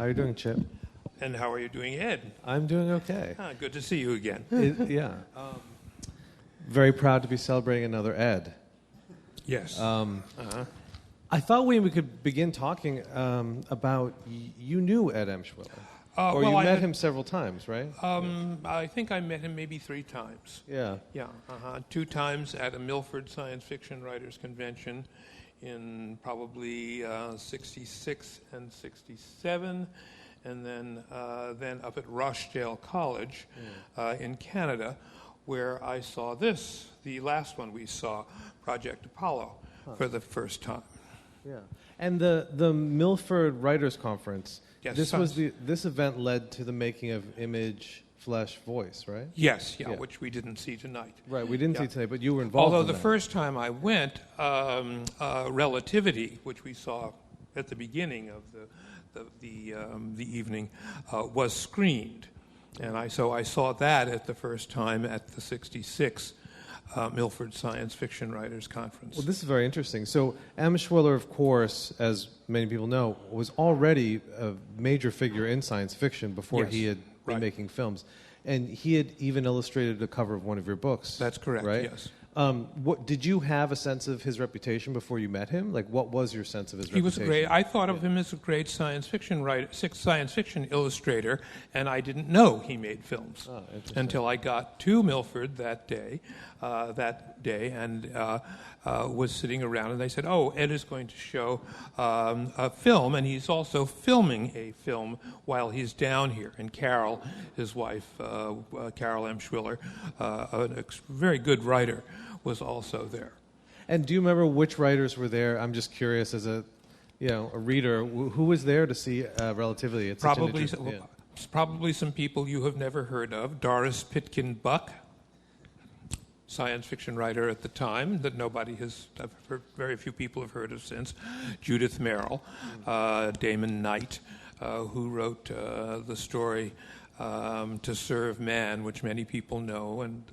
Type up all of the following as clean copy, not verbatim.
How are you doing, Chip? And how are you doing, Ed? I'm doing okay. Good to see you again. Yeah. Very proud to be celebrating another Ed. Yes. I thought we could begin talking about, you knew Ed EMSHWILLER. Or you met him several times, right? I think I met him maybe 3 times. Yeah. Yeah. 2 times at a Milford Science Fiction Writers Convention in probably 66 and 67, and then up at Rochdale College in Canada, where I saw this, the last one we saw, Project Apollo, for the first time. Yeah. And the Milford Writers Conference, yes, this event led to the making of Image, Flesh, Voice, right? Yes, yeah, which we didn't see tonight. Right, we didn't see tonight, but you were involved Although in the that. first time I went, Relativity, which we saw at the beginning of the evening, was screened. And so I saw that at the first time at the 66 Milford Science Fiction Writers Conference. Well, this is very interesting. So EMSHWILLER, of course, as many people know, was already a major figure in science fiction before he had been making films. And he had even illustrated the cover of one of your books. That's correct, right? yes. What did you have a sense of his reputation before you met him? Like, what was your sense of his reputation? He was I thought of him as a great science fiction writer, science fiction illustrator, and I didn't know he made films until I got to Milford that day, and was sitting around, and they said, "Oh, Ed is going to show a film, and he's also filming a film while he's down here." And Carol, his wife, Carol EMSHWILLER, a very good writer, was also there. And do you remember which writers were there? I'm just curious, as a reader, who was there to see Relativity? It's Probably some people you have never heard of. Doris Pitkin Buck, science fiction writer at the time that very few people have heard of since. Judith Merrill, Damon Knight, who wrote the story To Serve Man, which many people know, and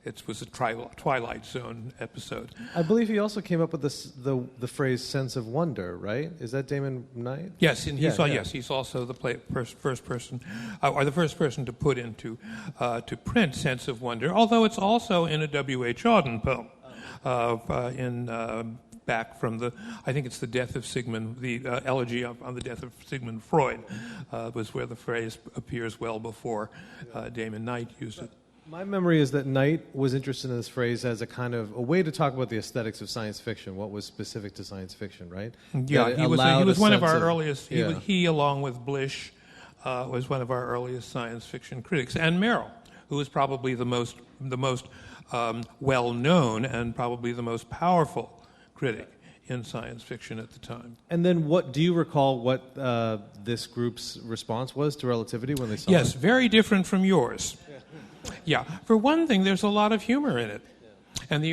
it was a Twilight Zone episode. I believe he also came up with the phrase "sense of wonder," right? Is that Damon Knight? Yes, and he's also the first person, or the first person to put into to print "Sense of Wonder." Although it's also in a W.H. Auden poem, back from I think it's the death of Sigmund, the elegy on the death of Sigmund Freud, was where the phrase appears well before Damon Knight used it. My memory is that Knight was interested in this phrase as a kind of a way to talk about the aesthetics of science fiction, what was specific to science fiction, right? Yeah, he was one of our earliest. He, along with Blish, was one of our earliest science fiction critics, and Merrill, who was probably the most well known and probably the most powerful critic in science fiction at the time. And then do you recall what this group's response was to Relativity when they saw it? Yes, very different from yours. Yeah, for one thing, there's a lot of humor in it. And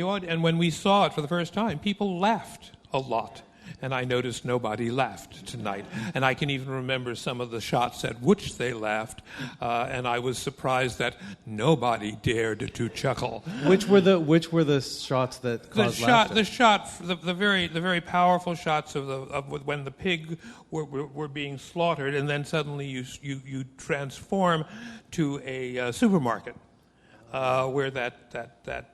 when we saw it for the first time, people laughed a lot. And I noticed nobody laughed tonight. And I can even remember some of the shots at which they laughed. And I was surprised that nobody dared to chuckle. Which were the shots that caused laughter? The very powerful shots of when the pig were being slaughtered, and then suddenly you transform to a supermarket. Where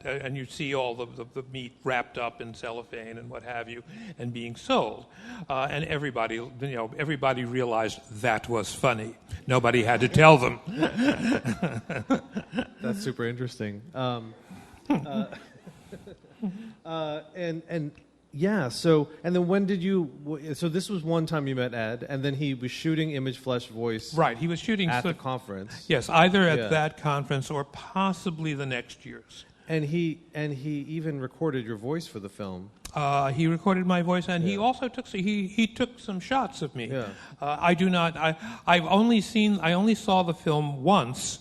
and you see all the meat wrapped up in cellophane and what have you, and being sold, and everybody realized that was funny. Nobody had to tell them. That's super interesting. And then when did you? So this was one time you met Ed, and then he was shooting Image, Flesh, Voice. Right, he was shooting at the conference. Yes, either at that conference or possibly the next year's. And he even recorded your voice for the film. He recorded my voice, and he also took some shots of me. Yeah. I only saw the film once,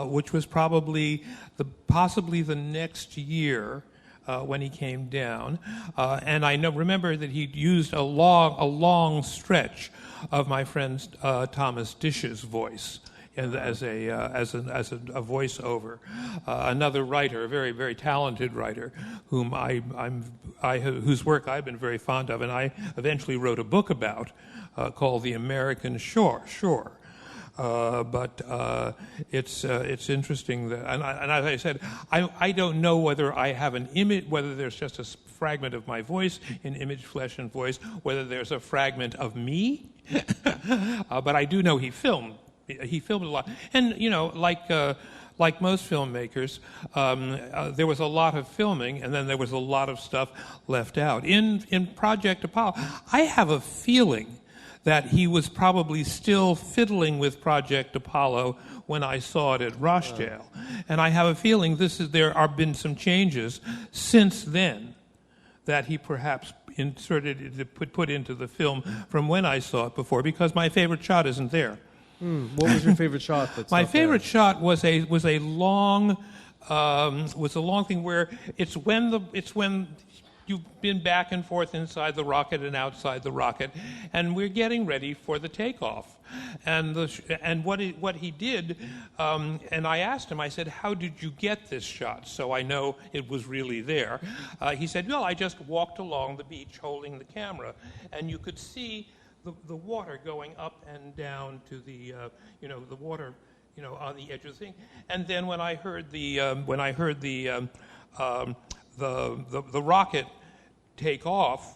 which was possibly the next year. When he came down, and I remember that he used a long stretch of my friend Thomas Dish's voice as a voiceover. Another writer, a very very talented writer, whose work I've been very fond of, and I eventually wrote a book about, called The American Shore. But it's interesting that, and as I said, I don't know whether I have an image, whether there's just a fragment of my voice in Image, Flesh, and Voice, whether there's a fragment of me. But I do know he filmed a lot, and like most filmmakers, there was a lot of filming, and then there was a lot of stuff left out. In Project Apollo, I have a feeling that he was probably still fiddling with Project Apollo when I saw it at Rochdale. And I have a feeling there have been some changes since then that he perhaps put into the film from when I saw it before, because my favorite shot isn't there. What was your favorite shot? My favorite shot was a long thing where it's when you've been back and forth inside the rocket and outside the rocket, and we're getting ready for the takeoff. And what he did, and I asked him, I said, how did you get this shot so I know it was really there? He said, well, I just walked along the beach holding the camera, and you could see the water going up and down to the water, on the edge of the thing. And then when I heard the rocket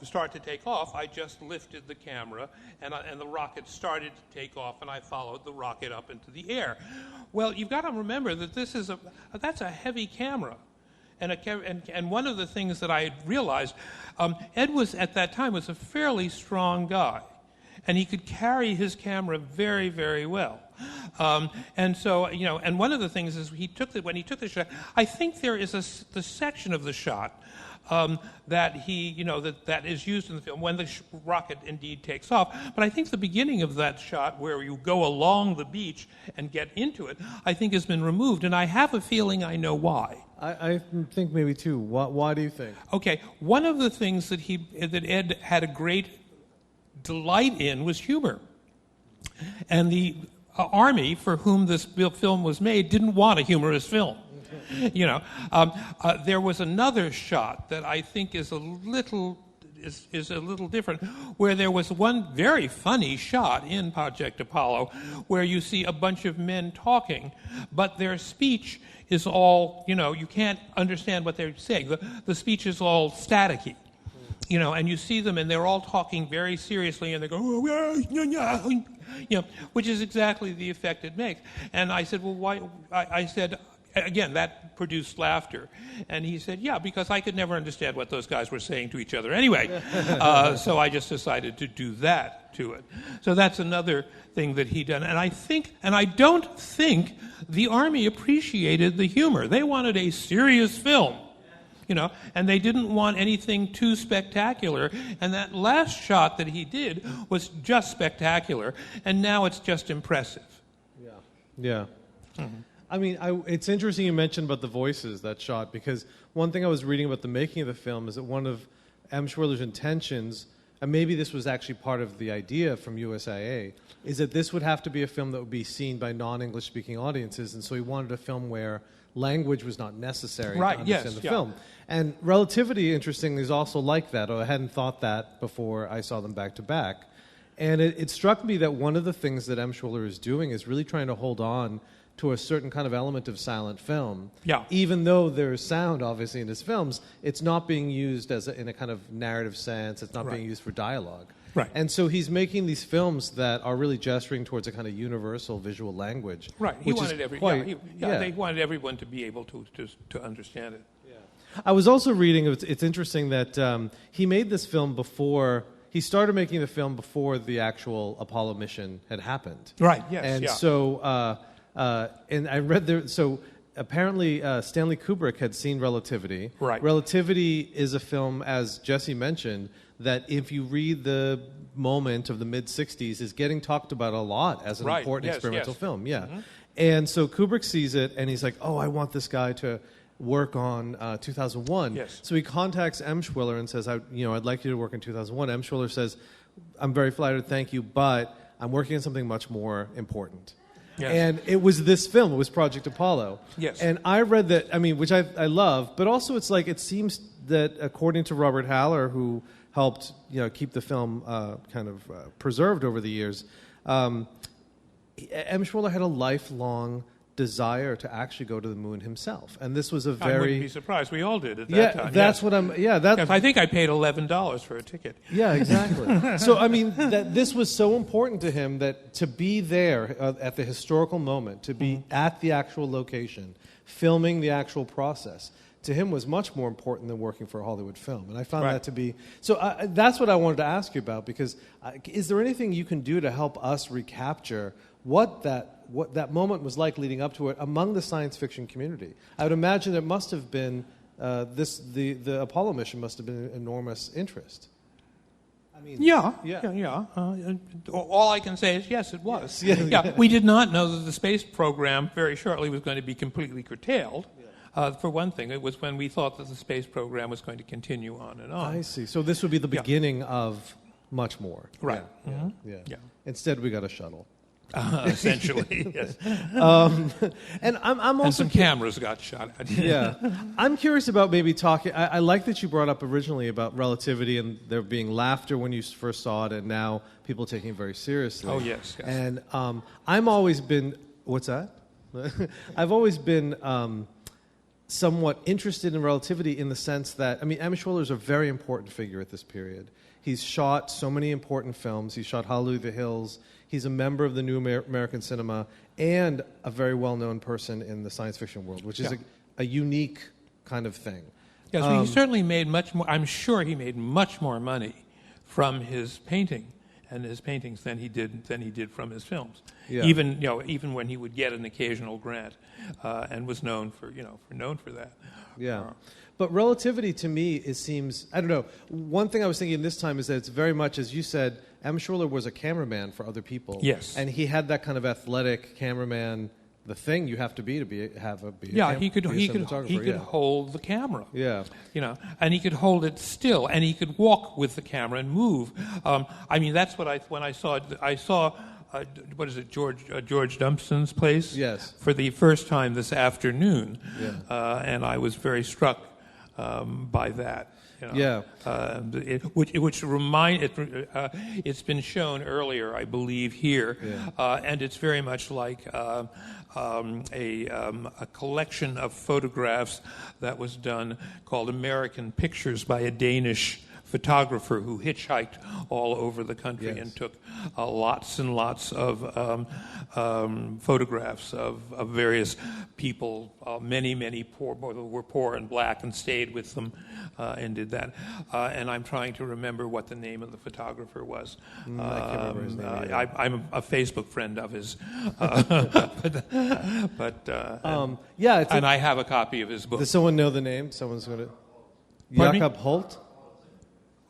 start to take off, I just lifted the camera, and the rocket started to take off, and I followed the rocket up into the air. Well, you've got to remember that that's a heavy camera. And one of the things that I had realized, Ed at that time was a fairly strong guy, and he could carry his camera very, very well. And so, and one of the things is when he took the shot, I think there is the section of the shot that that is used in the film when the rocket indeed takes off. But I think the beginning of that shot, where you go along the beach and get into it, I think has been removed, and I have a feeling I know why. I think maybe too. Why do you think? Okay, one of the things that Ed had a great delight in was humor, and the Army, for whom this film was made, didn't want a humorous film. There was another shot that I think is a little different, where there was one very funny shot in Project Apollo where you see a bunch of men talking, but their speech is all, you can't understand what they're saying. The speech is all staticky. And you see them, and they're all talking very seriously, and they go, which is exactly the effect it makes. And I said, well, why? I said, again, that produced laughter. And he said, yeah, because I could never understand what those guys were saying to each other anyway. So I just decided to do that to it. So that's another thing that he done. And I don't think the Army appreciated the humor. They wanted a serious film. And they didn't want anything too spectacular. And that last shot that he did was just spectacular, and now it's just impressive. Yeah. Mm-hmm. I mean, it's interesting you mentioned about the voices, that shot, because one thing I was reading about the making of the film is that one of EMSHWILLER's intentions, and maybe this was actually part of the idea from USIA, is that this would have to be a film that would be seen by non-English speaking audiences, and so he wanted a film where language was not necessary to understand the film. And Relativity, interestingly, is also like that. I hadn't thought that before I saw them back to back. And it struck me that one of the things that EMSHWILLER is doing is really trying to hold on to a certain kind of element of silent film. Yeah. Even though there's sound, obviously, in his films, it's not being used in a kind of narrative sense. It's not being used for dialogue. Right. And so he's making these films that are really gesturing towards a kind of universal visual language. Right. He wanted they wanted everyone to be able to understand it. Yeah. I was also reading, it's interesting that he made this film before, he started making the film before the actual Apollo mission had happened. Right, yes. And so, and I read there, so apparently Stanley Kubrick had seen Relativity. Right. Relativity is a film, as Jesse mentioned, that if you read the moment of the mid-'60s, is getting talked about a lot as an important experimental film. Yeah. Mm-hmm. And so Kubrick sees it, and he's like, oh, I want this guy to work on 2001. Yes. So he contacts EMSHWILLER and says, I'd like you to work in 2001. EMSHWILLER says, I'm very flattered, thank you, but I'm working on something much more important. Yes. And it was this film. It was Project Apollo. Yes. And I read that, which I love, but also it's like, it seems that according to Robert Haller, who helped keep the film preserved over the years. EMSHWILLER had a lifelong desire to actually go to the moon himself, and this was a very. I wouldn't be surprised. We all did at that time. That's yes. what I'm. Yeah, that. Yes, I think I paid $11 for a ticket. Yeah, exactly. So I mean, that this was so important to him that to be there at the historical moment, to be at the actual location, filming the actual process, to him was much more important than working for a Hollywood film. And I found that to be... So that's what I wanted to ask you about, because is there anything you can do to help us recapture what that moment was like leading up to it among the science fiction community? I would imagine it must have been... the Apollo mission must have been an enormous interest. I mean, all I can say is yes, it was. We did not know that the space program very shortly was going to be completely curtailed. For one thing, it was when we thought that the space program was going to continue on and on. I see. So this would be the beginning of much more. Right. Yeah. Instead, we got a shuttle. Essentially, yes. And I'm also and some cameras got shot at. Yeah. I'm curious about maybe talking... I like that you brought up originally about relativity and there being laughter when you first saw it, and now people taking it very seriously. Oh, yes. And I've always been... What's that? I've always been... somewhat interested in relativity in the sense that, EMSHWILLER is a very important figure at this period. He's shot so many important films. He shot Hallelujah the Hills. He's a member of the New American Cinema and a very well-known person in the science fiction world, which is a unique kind of thing. Yes, he certainly made much more. I'm sure he made much more money from his painting and his paintings than he did from his films. Yeah. Even when he would get an occasional grant, and was known for that. Yeah. But relativity to me, it seems, I don't know. One thing I was thinking this time is that it's very much, as you said, EMSHWILLER was a cameraman for other people. Yes. And he had that kind of athletic cameraman, the thing you have to be he could hold the camera. Yeah. And he could hold it still, and he could walk with the camera and move. That's what when I saw what is it, George Dumpson's place? Yes. For the first time this afternoon. Yeah. And I was very struck by that. It's been shown earlier, I believe, here, and it's very much like a collection of photographs that was done called American Pictures by a Danish photographer who hitchhiked all over the country and took lots and lots of photographs of various people. Many poor were poor and black, and stayed with them and did that. And I'm trying to remember what the name of the photographer was. I can't remember his name. I'm a Facebook friend of his, and I have a copy of his book. Does someone know the name? Someone's going to... Jakob Holt?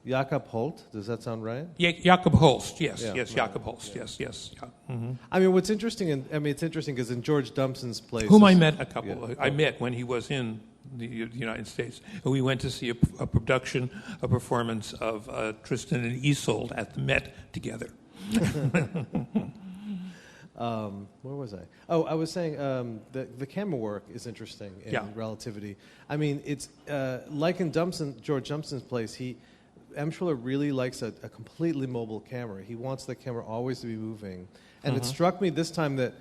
Jakob Holt, does that sound right? Yeah, Jakob Holst, yes, Jakob Holst, yes. Yeah. Mm-hmm. What's interesting, it's interesting because in George Dumpson's place... Whom I met I met when he was in the United States. We went to see a performance of Tristan and Isolde at the Met together. Where was I? Oh, I was saying the camera work is interesting in relativity. It's like in George Dumpson's place, EMSHWILLER really likes a completely mobile camera. He wants the camera always to be moving. And it struck me this time that,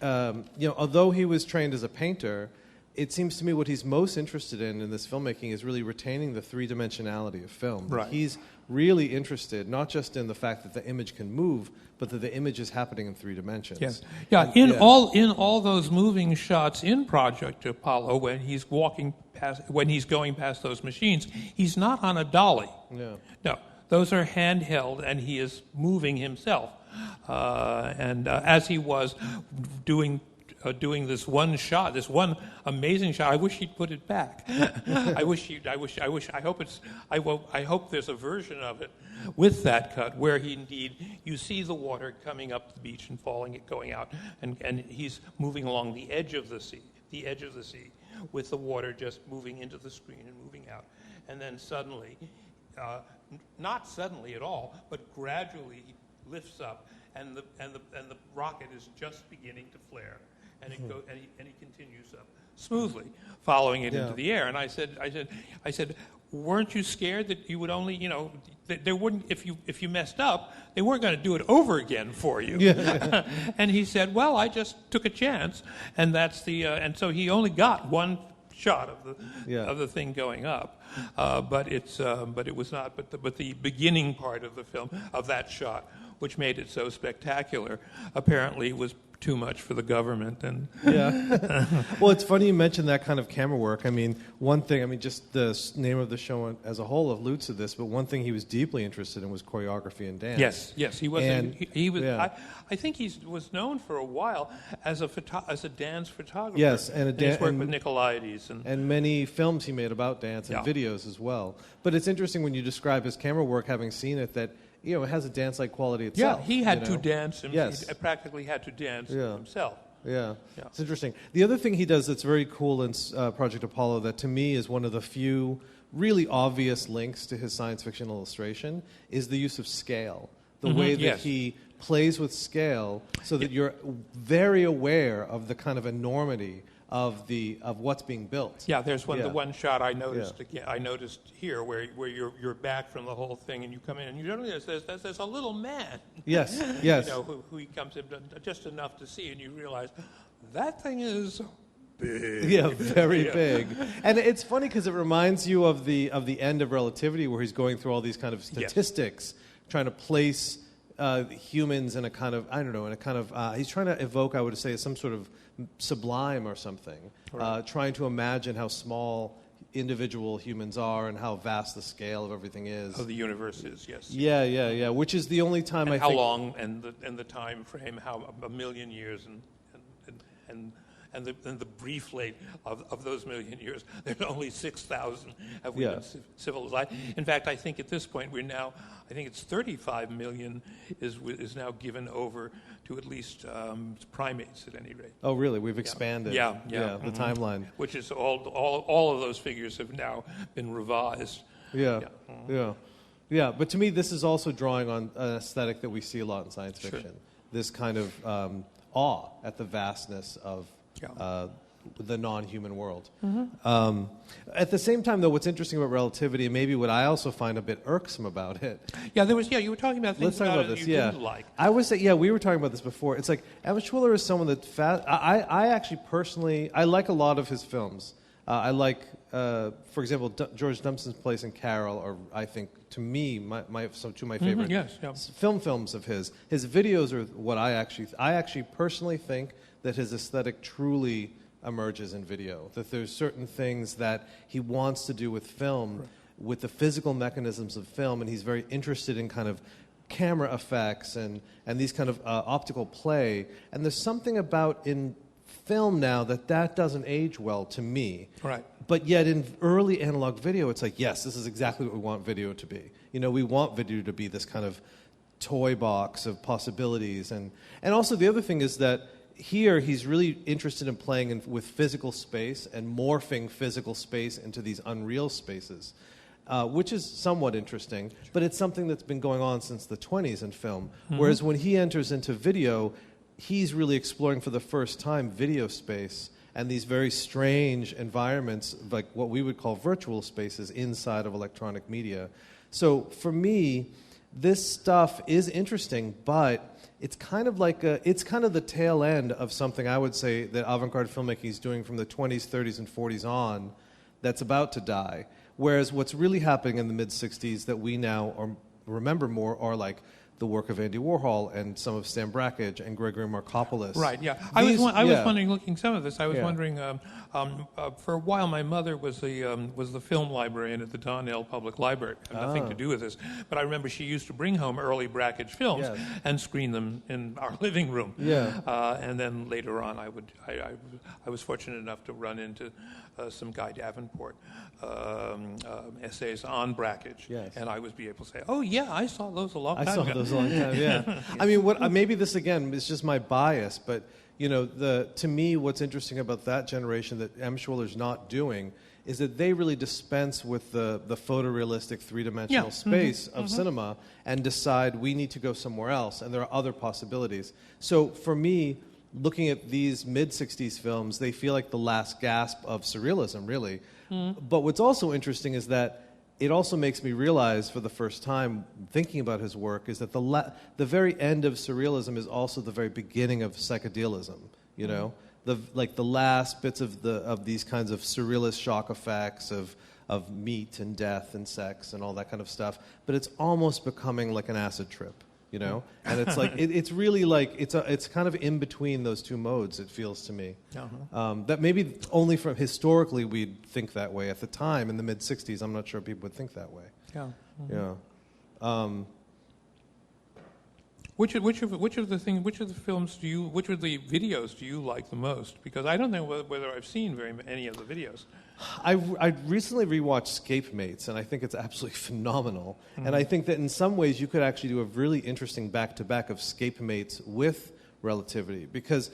although he was trained as a painter, it seems to me what he's most interested in this filmmaking is really retaining the three-dimensionality of film. Right. He's really interested, not just in the fact that the image can move, but that the image is happening in 3 dimensions. Yes. Yeah. In all those moving shots in Project Apollo, when he's going past those machines, he's not on a dolly. No. No. Those are handheld, and he is moving himself. As he was doing this one shot, this one amazing shot. I wish he'd put it back. I hope there's a version of it with that cut where you see the water coming up the beach and going out, and he's moving along the edge of the sea, with the water just moving into the screen and moving out, and then suddenly, not suddenly at all, but gradually he lifts up, and the rocket is just beginning to flare. And he continues up smoothly, following it into the air. And I said, weren't you scared that you would only, they wouldn't, if you messed up, they weren't going to do it over again for you. Yeah. And he said, well, I just took a chance, and that's and so he only got one shot of the thing going up, but it was not. But the beginning part of the film, of that shot, which made it so spectacular, apparently was too much for the government. And well, it's funny you mentioned that kind of camera work. I mean, one thing, just the name of the show as a whole alludes to this, but one thing he was deeply interested in was choreography and dance. Yes, he was. And, he was. Yeah. I think he was known for a while as a dance photographer. Yes, and he's worked with Nicolaides and many films he made about dance and videos as well. But it's interesting when you describe his camera work, having seen it, that it has a dance-like quality itself. Yeah, he had to dance. Yes. He practically had to dance himself. Yeah, it's interesting. The other thing he does that's very cool in Project Apollo, that to me is one of the few really obvious links to his science fiction illustration, is the use of scale. The way that he plays with scale, so that you're very aware of the kind of enormity of what's being built. Yeah, there's the one shot I noticed. I noticed here where you're back from the whole thing, and you come in and you realize there's a little man. Yes. Who he comes in just enough to see, and you realize that thing is big. Yeah, very big. And it's funny because it reminds you of the end of Relativity, where he's going through all these kind of statistics, trying to place humans in a kind of he's trying to evoke, I would say, some sort of sublime or something, trying to imagine how small individual humans are and how vast the scale of everything is. Of the universe is, yes. Yeah. Which is the only time and how long and the time frame, how a million years and the brief late of those million years, there's only 6,000 have we been civilized. In fact, I think at this point I think it's 35 million is now given over to at least primates at any rate. Oh, really? We've expanded. Yeah. The timeline. Which is all of those figures have now been revised. Yeah. But to me, this is also drawing on an aesthetic that we see a lot in science fiction. Sure. This kind of awe at the vastness of the non-human world. At the same time, though, what's interesting about Relativity, and maybe what I also find a bit irksome about it. You were talking about things about it you didn't like. I would say, we were talking about this before. It's like, EMSHWILLER is someone that, I actually personally, I like a lot of his films. I like, for example, George Dumpson's Place and Carol are, I think, to me, two of my favorite films of his. His videos are what I actually personally think that his aesthetic truly emerges in video, that there's certain things that he wants to do with film, with the physical mechanisms of film, and he's very interested in kind of camera effects and these kind of optical play. And there's something about in film now that doesn't age well to me. Right. But yet in early analog video, it's like, yes, this is exactly what we want video to be. We want video to be this kind of toy box of possibilities. And also the other thing is that here, he's really interested in playing with physical space and morphing physical space into these unreal spaces, which is somewhat interesting, but it's something that's been going on since the 20s in film. Whereas when he enters into video, he's really exploring for the first time video space and these very strange environments, like what we would call virtual spaces inside of electronic media. So for me, this stuff is interesting, but it's kind of the tail end of something I would say that avant-garde filmmaking is doing from the 20s, 30s, and 40s on that's about to die. Whereas what's really happening in the mid-60s that we now remember more are like the work of Andy Warhol and some of Stan Brakhage and Gregory Markopoulos. Right, yeah. I was wondering, looking some of this, I was wondering, for a while my mother was the film librarian at the Donnell Public Library. Had nothing to do with this. But I remember she used to bring home early Brakhage films and screen them in our living room. Yeah. And then later on I was fortunate enough to run into some Guy Davenport essays on Brakhage. Yes. And I would be able to say, oh yeah, I saw those a long time ago. I saw those a long time, yeah. I mean, maybe this again is just my bias, but to me, what's interesting about that generation that EMSHWILLER's not doing is that they really dispense with the photorealistic three-dimensional space of cinema and decide we need to go somewhere else, and there are other possibilities. So for me, looking at these mid-60s films, they feel like the last gasp of surrealism, really. But what's also interesting is that it also makes me realize for the first time, thinking about his work, is that the very end of surrealism is also the very beginning of psychedelism. You know, the last bits of these kinds of surrealist shock effects of meat and death and sex and all that kind of stuff. But it's almost becoming like an acid trip. You know, and it's like it's really like it's kind of in between those two modes. It feels to me that maybe only from historically we'd think that way at the time in the mid '60s. I'm not sure people would think that way. Yeah. Yeah. Which of the videos do you like the most? Because I don't know whether I've seen any of the videos. I recently rewatched Scape Mates, and I think it's absolutely phenomenal. And I think that in some ways you could actually do a really interesting back-to-back of Scape Mates with Relativity. Because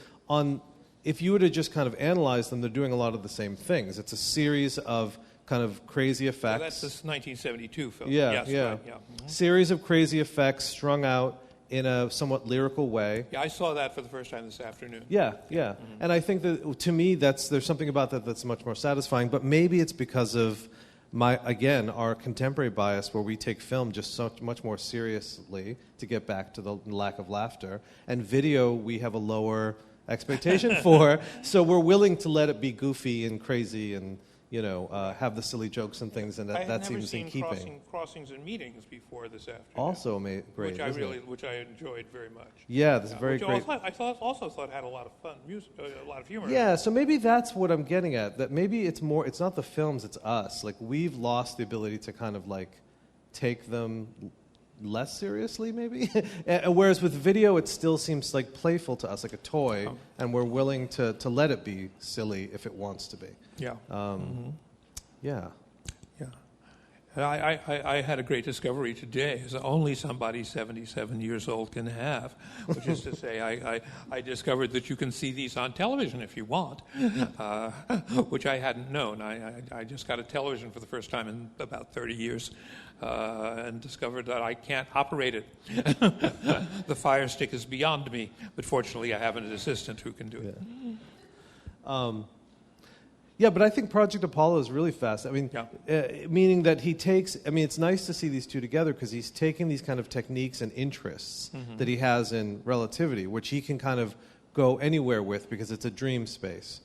if you were to just kind of analyze them, they're doing a lot of the same things. It's a series of kind of crazy effects. So that's this 1972 film. Yeah, yes, yeah. Right, yeah. Mm-hmm. Series of crazy effects strung out in a somewhat lyrical way. Yeah, I saw that for the first time this afternoon. Yeah. Mm-hmm. And I think that, to me, there's something about that that's much more satisfying, but maybe it's because of, our contemporary bias where we take film just so much more seriously to get back to the lack of laughter, and video we have a lower expectation for, so we're willing to let it be goofy and crazy and have the silly jokes and things, and that seems in keeping. I had never seen Crossings and Meetings before this afternoon. Also great, which I enjoyed very much. Yeah, that's very great. I also thought had a lot of fun, music, a lot of humor. Yeah, so maybe that's what I'm getting at. That maybe it's not the films, it's us. Like we've lost the ability to kind of like take them less seriously, maybe. Whereas with video, it still seems like playful to us, like a toy, and we're willing to let it be silly if it wants to be. Yeah. Yeah. Yeah. I had a great discovery today, as only somebody 77 years old can have, which is to say I discovered that you can see these on television if you want, which I hadn't known. I just got a television for the first time in about 30 years and discovered that I can't operate it. The Fire Stick is beyond me, but fortunately I have an assistant who can do it. Yeah. Yeah, but I think Project Apollo is really fast. I mean, meaning that he takes... I mean, it's nice to see these two together because he's taking these kind of techniques and interests that he has in Relativity, which he can kind of go anywhere with because it's a dream space.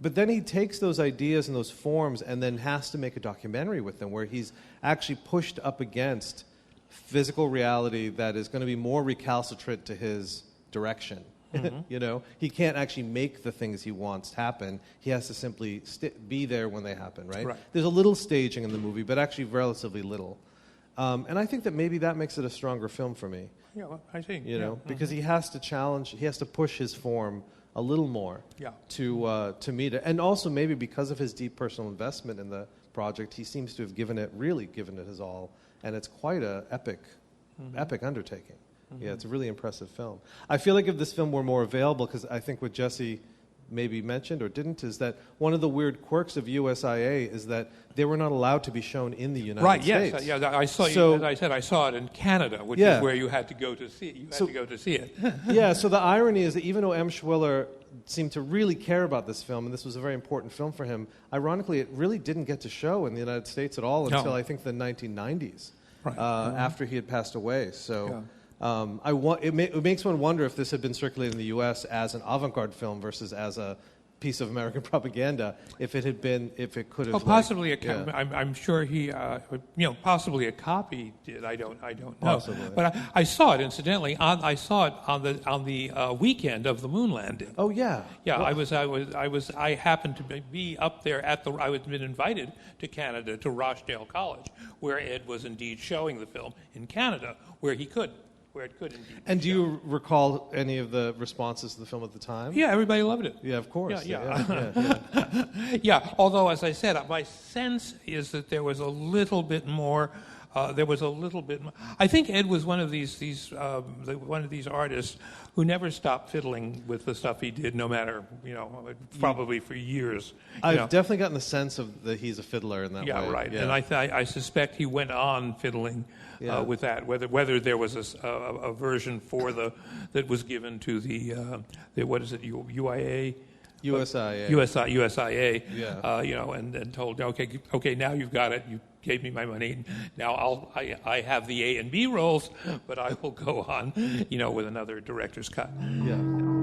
But then he takes those ideas and those forms and then has to make a documentary with them where he's actually pushed up against physical reality that is going to be more recalcitrant to his direction. He can't actually make the things he wants happen. He has to simply be there when they happen, right? There's a little staging in the movie, but actually relatively little. And I think that maybe that makes it a stronger film for me. Yeah, well, I think. Because he has to push his form a little more to meet it. And also maybe because of his deep personal investment in the project, he seems to have given it his all. And it's quite an epic undertaking. Yeah, it's a really impressive film. I feel like if this film were more available, because I think what Jesse maybe mentioned or didn't, is that one of the weird quirks of USIA is that they were not allowed to be shown in the United States. Right, yes. I saw as I said, I saw it in Canada, which is where you had to go to see it. You had to go to see it. Yeah, so the irony is that even though EMSHWILLER seemed to really care about this film, and this was a very important film for him, ironically, it really didn't get to show in the United States at all until, I think, the 1990s, after he had passed away. So... Yeah. It makes one wonder if this had been circulated in the U.S. as an avant-garde film versus as a piece of American propaganda. If it could have. Possibly I'm sure he, possibly a copy did. I don't know. Possibly. But I saw it incidentally. I saw it on the weekend of the moon landing. Oh yeah. Yeah, well, I happened to be up there I had been invited to Canada to Rochdale College, where Ed was indeed showing the film in Canada, where it could indeed. And do you recall any of the responses to the film at the time? Yeah, everybody loved it. Yeah, of course. Yeah, although, as I said, my sense is that there was a little bit more. I think Ed was one of these artists who never stopped fiddling with the stuff he did, no matter, probably for years. I've definitely gotten the sense of that he's a fiddler in that way. Yeah, right. And I suspect he went on fiddling with that. Whether there was a version that was given to the what is it, UIA. USIA. Yeah. And told, okay, now you've got it. You gave me my money. Now I have the A and B roles, but I will go on, with another director's cut. Yeah.